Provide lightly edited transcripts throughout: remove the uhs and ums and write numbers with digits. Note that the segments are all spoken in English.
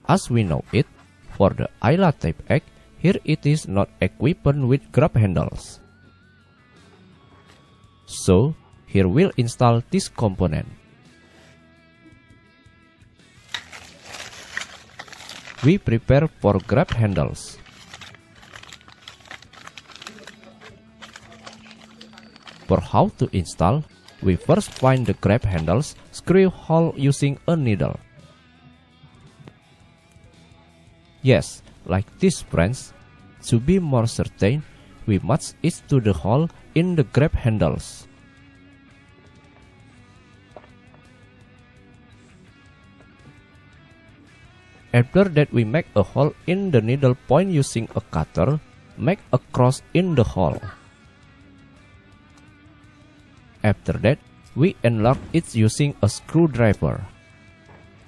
as we know it, for the Ayla Type X, here it is not equipped with grab handles. So, here we'll install this component. We prepare for grab handles. For how to install, we first find the grab handles screw hole using a needle. Yes, like this friends. To be more certain, we match it to the hole in the grab handles. After that, we make a hole in the needle point using a cutter, make a cross in the hole. After that, we enlarge it using a screwdriver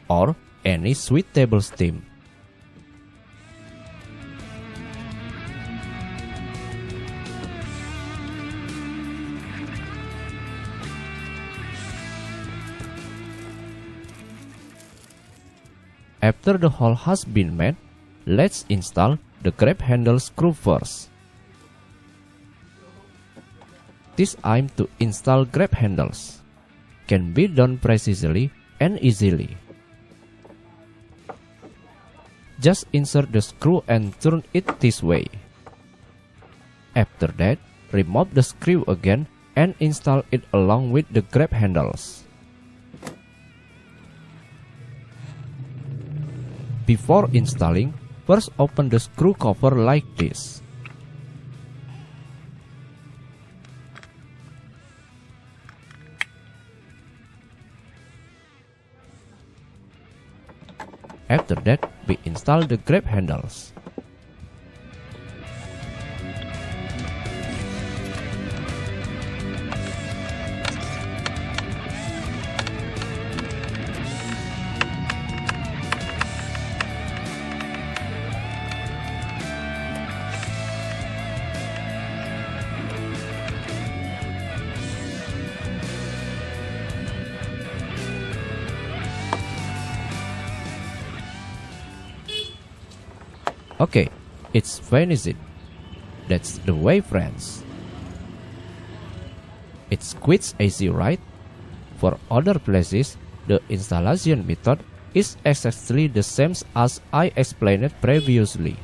or any suitable stem. After the hole has been made, let's install the grab handle screw first. This aim to install grab handles can be done precisely and easily. Just insert the screw and turn it this way. After that, remove the screw again and install it along with the grab handles. Before installing, first open the screw cover like this. After that, we install the grab handles. Okay, it's finished. That's the way, friends. It's quite easy, right? For other places, the installation method is exactly the same as I explained previously.